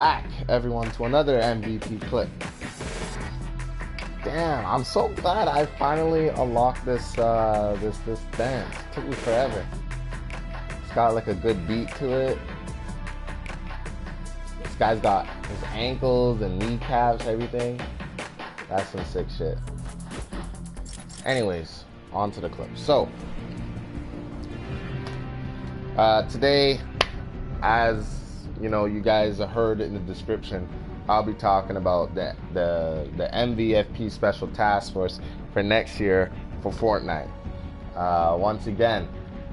Back, everyone, to another MVP clip. Damn, I'm so glad I finally unlocked this this dance. It took me forever. It's got like a good beat to it. This guy's got his ankles and kneecaps, everything. That's some sick shit. Anyways, on to the clip. So, today, as you know, you guys heard in the description, I'll be talking about the MVFP Special Task Force for next year for Fortnite. Once again,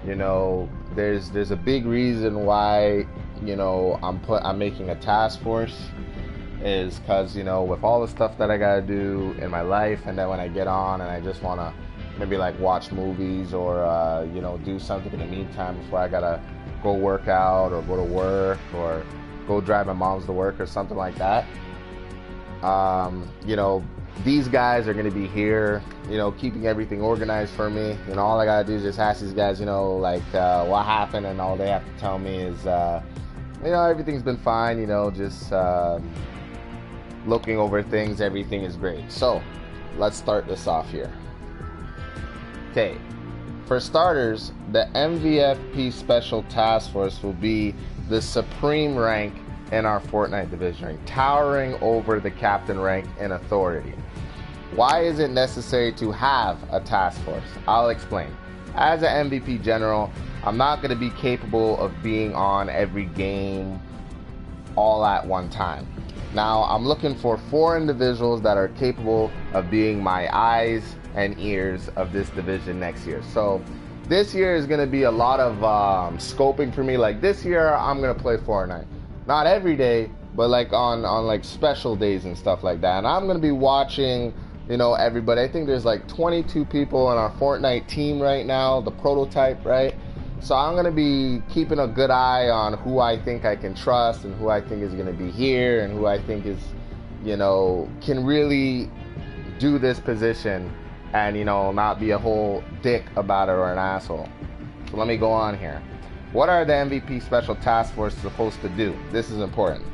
you know, there's a big reason why, you know, I'm making a task force, is because, you know, with all the stuff that I gotta do in my life, and then when I get on and I just wanna maybe like watch movies or you know, do something in the meantime before I gotta go work out or go to work or go drive my mom's to work or something like that. You know, these guys are going to be here, you know, keeping everything organized for me. You know, all I got to do is just ask these guys, you know, like what happened, and all they have to tell me is, you know, everything's been fine, you know, just looking over things, everything is great. So, let's start this off here. Okay. For starters, the MVFP Special Task Force will be the supreme rank in our Fortnite division, towering over the captain rank in authority. Why is it necessary to have a task force? I'll explain. As an MVP general, I'm not going to be capable of being on every game all at one time. Now, I'm looking for 4 individuals that are capable of being my eyes and ears of this division next year. So this year is going to be a lot of scoping for me. Like this year, I'm going to play Fortnite. Not every day, but like on like special days and stuff like that. And I'm going to be watching, you know, everybody. I think there's like 22 people on our Fortnite team right now, the prototype, right? So I'm going to be keeping a good eye on who I think I can trust and who I think is going to be here and who I think is, you know, can really do this position and, you know, not be a whole dick about it or an asshole. So let me go on here. What are the MVP Special Task Force supposed to do? This is important.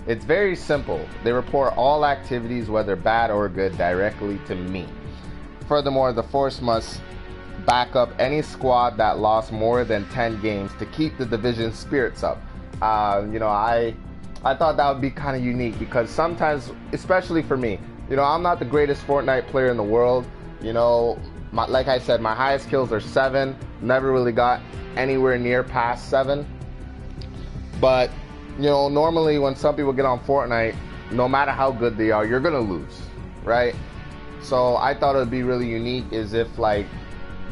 It's very simple. They report all activities, whether bad or good, directly to me. Furthermore, the force must back up any squad that lost more than 10 games to keep the division spirits up. You know, I thought that would be kind of unique because sometimes, especially for me, you know, I'm not the greatest Fortnite player in the world. You know, like I said, my highest kills are 7. Never really got anywhere near past 7. But, you know, normally when some people get on Fortnite, no matter how good they are, you're going to lose, right? So I thought it would be really unique is if, like,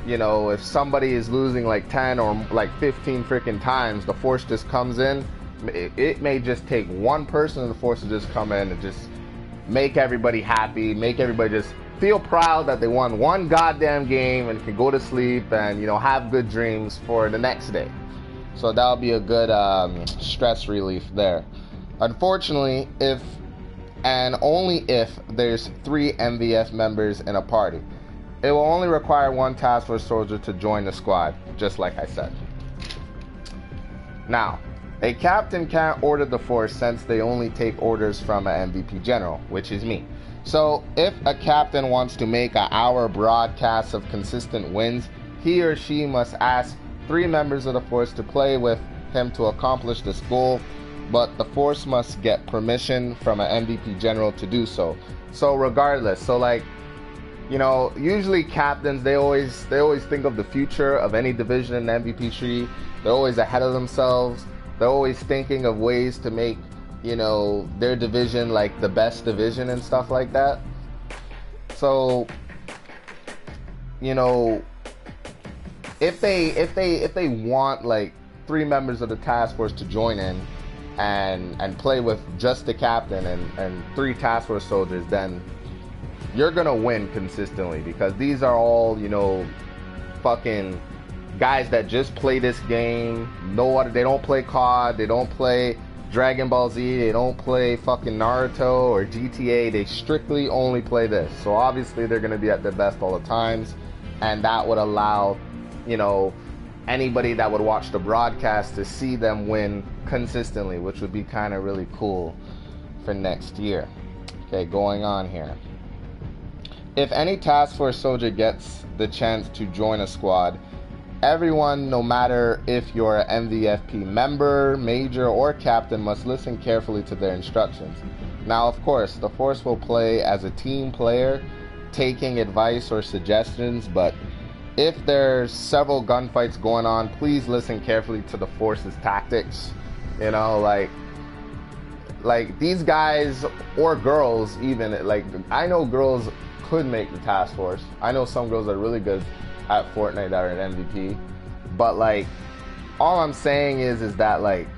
you know, if somebody is losing like 10 or like 15 freaking times, the force just comes in. It may just take one person in the force to just come in and just make everybody happy, make everybody just feel proud that they won one goddamn game and can go to sleep and, you know, have good dreams for the next day. So that'll be a good stress relief there. Unfortunately, if and only if there's 3 MVF members in a party, it will only require 1 task force soldier to join the squad, just like I said. Now, a captain can't order the force since they only take orders from an MVP general, which is me. So if a captain wants to make an hour broadcast of consistent wins, he or she must ask 3 members of the force to play with him to accomplish this goal, but the force must get permission from an MVP general to do so. So regardless, so like, you know, usually captains, they always think of the future of any division in the MVP tree. They're always ahead of themselves. They're always thinking of ways to make, you know, their division like the best division and stuff like that. So, you know, if they want like 3 members of the task force to join in and play with just the captain and 3 task force soldiers, then you're gonna win consistently because these are all, you know, fucking guys that just play this game. They don't play COD, they don't play Dragon Ball Z, they don't play fucking Naruto or GTA. They strictly only play this. So obviously they're gonna be at their best all the times, and that would allow, you know, anybody that would watch the broadcast to see them win consistently, which would be kind of really cool for next year. Okay, going on here. If any task force soldier gets the chance to join a squad, everyone, no matter if you're an MVFP member, major, or captain, must listen carefully to their instructions. Now, of course, the force will play as a team player, taking advice or suggestions, but if there's several gunfights going on, please listen carefully to the force's tactics. You know, like these guys or girls, even, like, I know girls could make the task force. I know some girls that are really good at Fortnite that are an MVP, but like, all I'm saying is that like,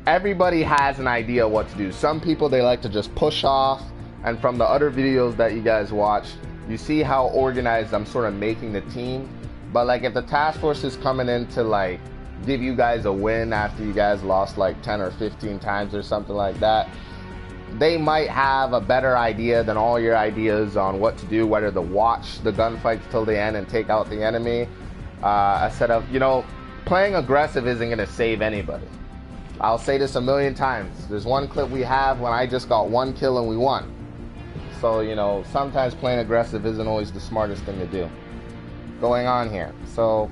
everybody has an idea what to do. Some people, they like to just push off, and from the other videos that you guys watch, you see how organized I'm sort of making the team. But like, if the task force is coming in to like give you guys a win after you guys lost like 10 or 15 times or something like that, they might have a better idea than all your ideas on what to do, whether to watch the gunfights till the end and take out the enemy, instead of, you know, playing aggressive isn't going to save anybody. I'll say this a million times. There's one clip we have when I just got 1 kill and we won. So, you know, sometimes playing aggressive isn't always the smartest thing to do. Going on here. So,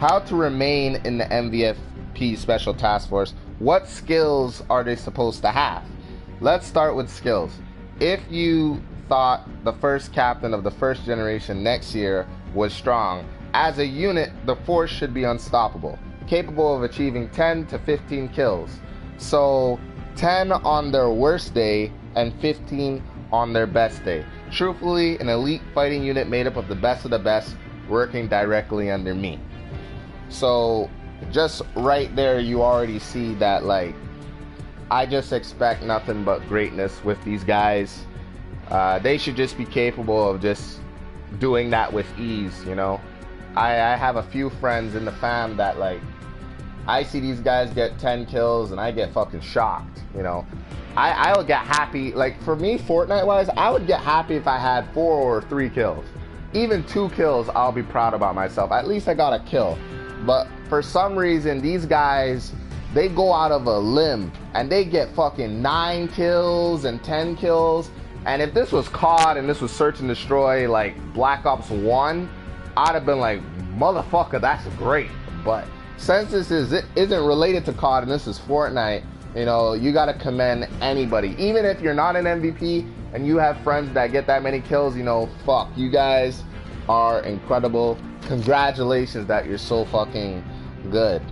how to remain in the MVFP Special Task Force. What skills are they supposed to have? Let's start with skills. If you thought the first captain of the first generation next year was strong, as a unit, the force should be unstoppable, capable of achieving 10 to 15 kills. So 10 on their worst day and 15 on their best day. Truthfully, an elite fighting unit made up of the best of the best, working directly under me. So just right there, you already see that, like, I just expect nothing but greatness with these guys. They should just be capable of just doing that with ease, you know. I have a few friends in the fam that, like, I see these guys get 10 kills and I get fucking shocked, you know. I would get happy, like, for me, Fortnite wise, I would get happy if I had 4 or 3 kills. Even 2 kills, I'll be proud about myself. At least I got a kill. But for some reason, these guys, they go out of a limb and they get fucking 9 kills and 10 kills. And if this was COD and this was Search and Destroy, like Black Ops 1, I'd have been like, motherfucker, that's great. But since this isn't related to COD and this is Fortnite, you know, you gotta commend anybody. Even if you're not an MVP and you have friends that get that many kills, you know, fuck, you guys are incredible. Congratulations that you're so fucking good.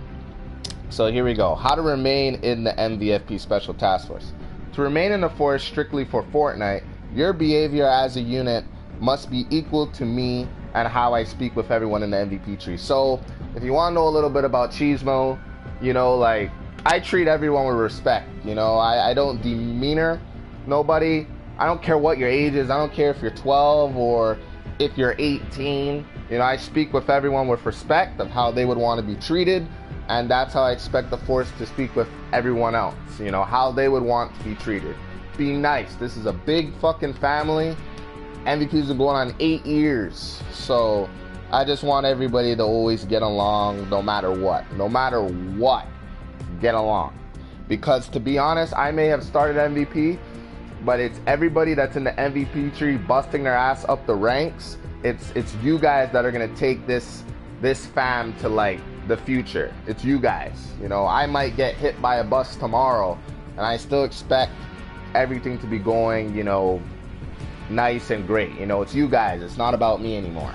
So here we go. How to remain in the MVFP Special Task Force. To remain in the force strictly for Fortnite, your behavior as a unit must be equal to me and how I speak with everyone in the MVP tree. So if you want to know a little bit about cheesemo, you know, like, I treat everyone with respect. You know, I don't demeanor nobody. I don't care what your age is. I don't care if you're 12 or if you're 18. You know, I speak with everyone with respect of how they would want to be treated. And that's how I expect the force to speak with everyone else. You know, how they would want to be treated. Being nice. This is a big fucking family. MVPs are going on 8 years. So I just want everybody to always get along no matter what. No matter what. Get along. Because to be honest, I may have started MVP, but it's everybody that's in the MVP tree busting their ass up the ranks. It's you guys that are gonna take this fam to, like, the future. It's you guys. You know, I might get hit by a bus tomorrow and I still expect everything to be going, you know, nice and great. You know, it's you guys. It's not about me anymore.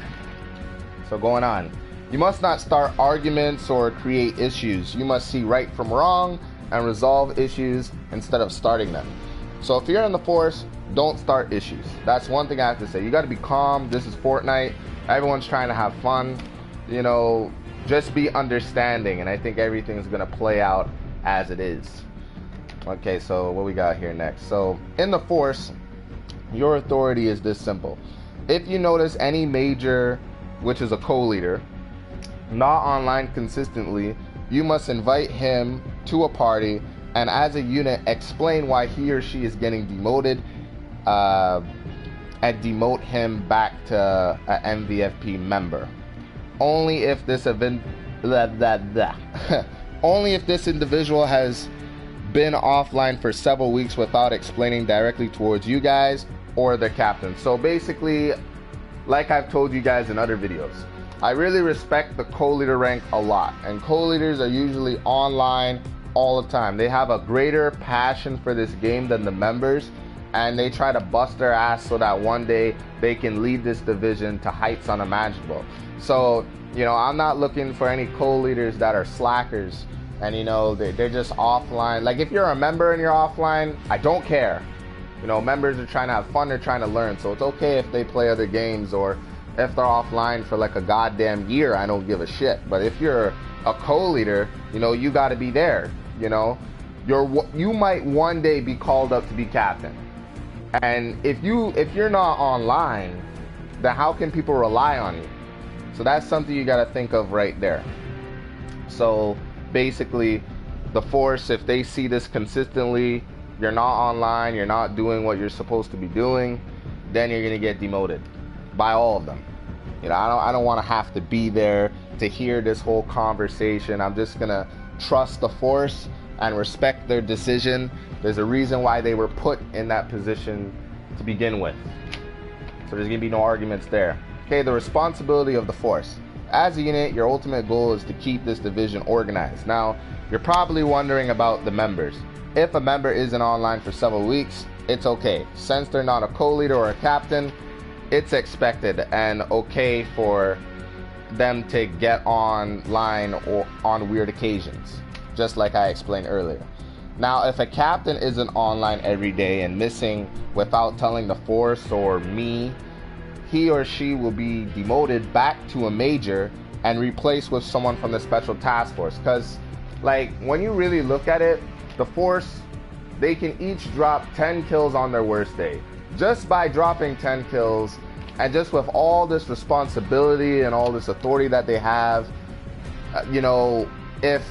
So going on. You must not start arguments or create issues. You must see right from wrong and resolve issues instead of starting them. So if you're in the force, don't start issues. That's one thing I have to say. You got to be calm. This is Fortnite. Everyone's trying to have fun. You know, just be understanding, and I think everything's going to play out as it is. Okay, so what we got here next? So in the force, your authority is this simple. If you notice any major, which is a co-leader, not online consistently, you must invite him to a party and as a unit explain why he or she is getting demoted, and demote him back to an MVFP member. only if this event only if this individual has been offline for several weeks without explaining directly towards you guys or the captain. So basically, like I've told you guys in other videos, I really respect the co-leader rank a lot, and co-leaders are usually online all the time. They have a greater passion for this game than the members, and they try to bust their ass so that one day they can lead this division to heights unimaginable. So, you know, I'm not looking for any co-leaders that are slackers and, you know, they're just offline. Like, if you're a member and you're offline, I don't care. You know, members are trying to have fun, they're trying to learn, so it's okay if they play other games, or if they're offline for like a goddamn year, I don't give a shit. But if you're a co-leader, you know, you got to be there. You know, you might one day be called up to be captain, and if you're not online, then how can people rely on you? So that's something you got to think of right there. So basically, the force, if they see this consistently, you're not online, you're not doing what you're supposed to be doing, then you're gonna get demoted by all of them. You know, I don't want to have to be there to hear this whole conversation. I'm just gonna trust the force and respect their decision. There's a reason why they were put in that position to begin with, so there's gonna be no arguments there. Okay, the responsibility of the force. As a unit, your ultimate goal is to keep this division organized. Now, you're probably wondering about the members. If a member isn't online for several weeks, it's okay. Since they're not a co-leader or a captain, it's expected and okay for them to get online or on weird occasions, just like I explained earlier. Now, if a captain isn't online every day and missing without telling the force or me, he or she will be demoted back to a major and replaced with someone from the Special Task Force. Because, like, when you really look at it, the force, they can each drop 10 kills on their worst day. Just by dropping 10 kills, and just with all this responsibility and all this authority that they have, you know, if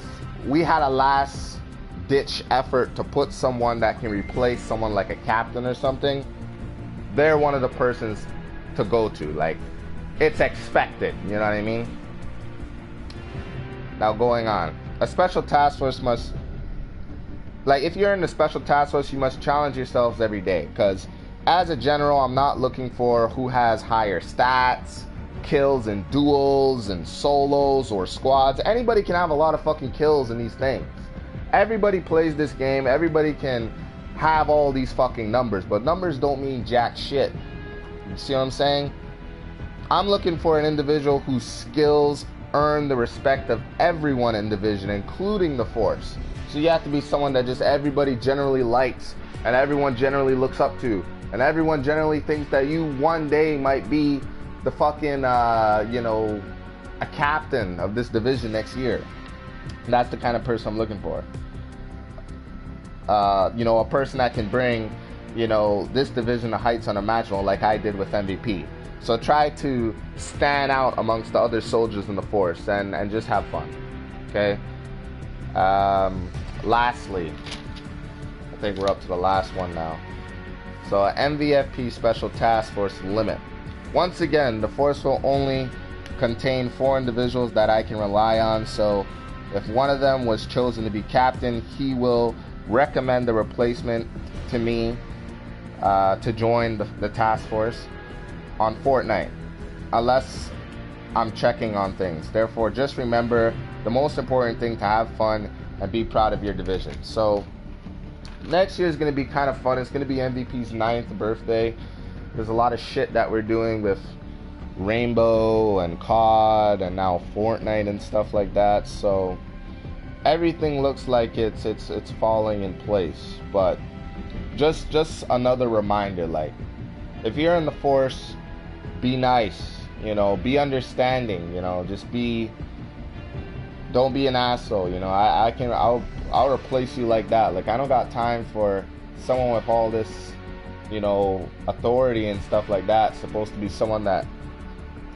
we had a last ditch effort to put someone that can replace someone like a captain or something, they're one of the persons to go to. Like, it's expected, you know what I mean? Now, going on, a special task force must, like, if you're in the special task force, you must challenge yourselves every day, because as a general, I'm not looking for who has higher stats, kills in duels and solos or squads. Anybody can have a lot of fucking kills in these things. Everybody plays this game, everybody can have all these fucking numbers, but numbers don't mean jack shit. You see what I'm saying? I'm looking for an individual whose skills earn the respect of everyone in division, including the force. So you have to be someone that just everybody generally likes, and everyone generally looks up to, and everyone generally thinks that you one day might be the fucking, you know, a captain of this division next year. And that's the kind of person I'm looking for. You know, a person that can bring, you know, this division to heights unimaginable, like I did with MVP. So try to stand out amongst the other soldiers in the force and just have fun. Okay. Lastly, I think we're up to the last one now. So, MVFP Special Task Force limit. Once again, the force will only contain 4 individuals that I can rely on. So if one of them was chosen to be captain, he will recommend the replacement to me to join the task force on Fortnite, unless I'm checking on things. Therefore, just remember the most important thing: to have fun and be proud of your division. So next year is going to be kind of fun. It's going to be MVP's 9th birthday. There's a lot of shit that we're doing with Rainbow and COD and now Fortnite and stuff like that. So everything looks like it's falling in place. But just another reminder, like, if you're in the force, be nice, you know, be understanding, you know, just don't be an asshole, you know. I'll replace you like that. Like, I don't got time for someone with all this, you know, authority and stuff like that. Supposed to be someone that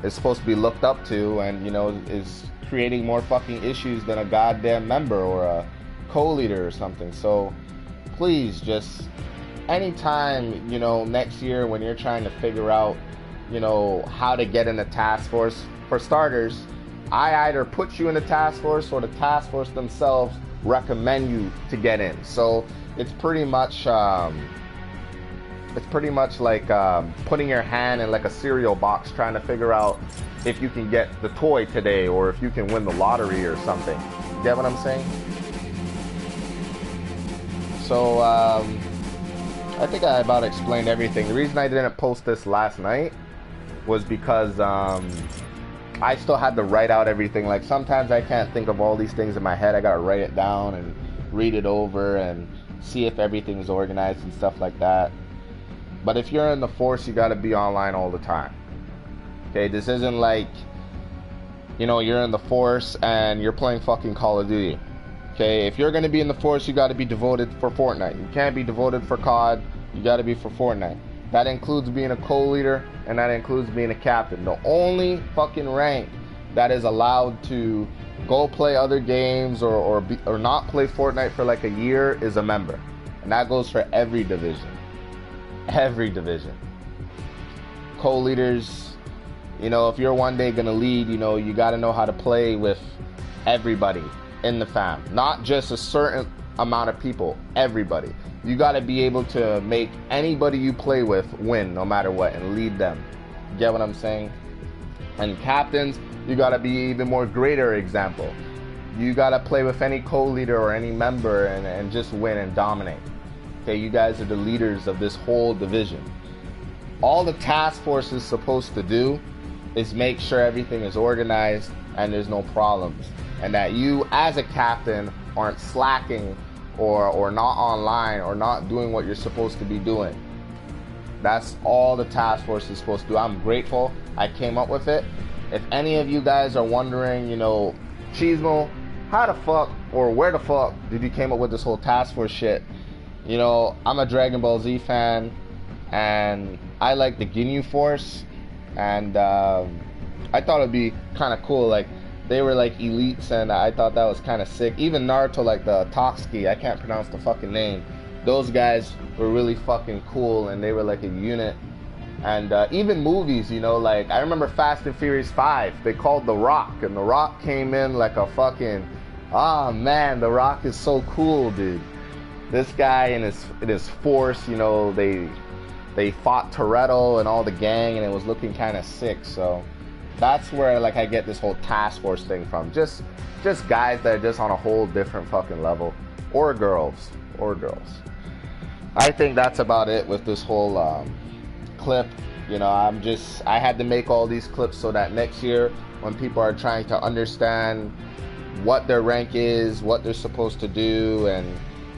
is supposed to be looked up to, and, you know, is creating more fucking issues than a goddamn member or a co-leader or something. So please, just anytime, you know, next year when you're trying to figure out, you know, how to get in the task force, for starters, I either put you in the task force or the task force themselves recommend you to get in. So it's pretty much like putting your hand in like a cereal box trying to figure out if you can get the toy today or if you can win the lottery or something. You get what I'm saying? So I think I about explained everything. The reason I didn't post this last night was because I still had to write out everything. Like sometimes I can't think of all these things in my head. I gotta write it down and read it over and see if everything's organized and stuff like that. But if you're in the force, you gotta be online all the time. Okay, this isn't like, you know, you're in the force and you're playing fucking Call of Duty. Okay, if you're gonna be in the force, you gotta be devoted for Fortnite. You can't be devoted for COD, you gotta be for Fortnite. That includes being a co-leader and that includes being a captain. The only fucking rank that is allowed to go play other games or not play Fortnite for like a year is a member. And that goes for every division. Every division. Co-leaders, you know, if you're one day gonna lead, you know, you gotta know how to play with everybody in the fam. Not just a certain amount of people, everybody. You gotta be able to make anybody you play with win no matter what and lead them. Get what I'm saying? And captains, you gotta be even more greater example. You gotta play with any co-leader or any member and just win and dominate. Okay, you guys are the leaders of this whole division. All the task force is supposed to do is make sure everything is organized and there's no problems. And that you as a captain aren't slacking or not online or not doing what you're supposed to be doing. That's all the task force is supposed to do. I'm grateful I came up with it. If any of you guys are wondering, you know, Cheesemo, how the fuck or where the fuck did you came up with this whole task force shit? You know, I'm a Dragon Ball Z fan and I like the Ginyu Force, and I thought it'd be kind of cool. Like they were like elites and I thought that was kind of sick. Even Naruto, like the Totsuki, I can't pronounce the fucking name. Those guys were really fucking cool and they were like a unit. And even movies, you know, like I remember Fast and Furious 5, they called The Rock, and The Rock came in like a fucking, ah man, The Rock is so cool, dude. This guy and his force, you know, they fought Toretto and all the gang and it was looking kind of sick. So that's where like I get this whole task force thing from. Just guys that are just on a whole different fucking level. Or girls. I think that's about it with this whole clip. You know, I had to make all these clips so that next year when people are trying to understand what their rank is, what they're supposed to do, and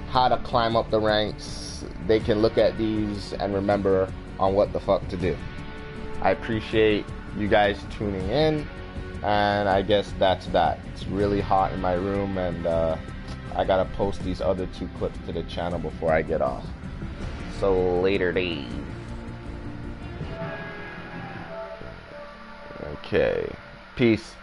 how to climb up the ranks, they can look at these and remember on what the fuck to do. I appreciate you guys tuning in, and I guess that's that. It's really hot in my room, and I gotta post these other 2 clips to the channel before I get off. So later, Dave. Okay, peace.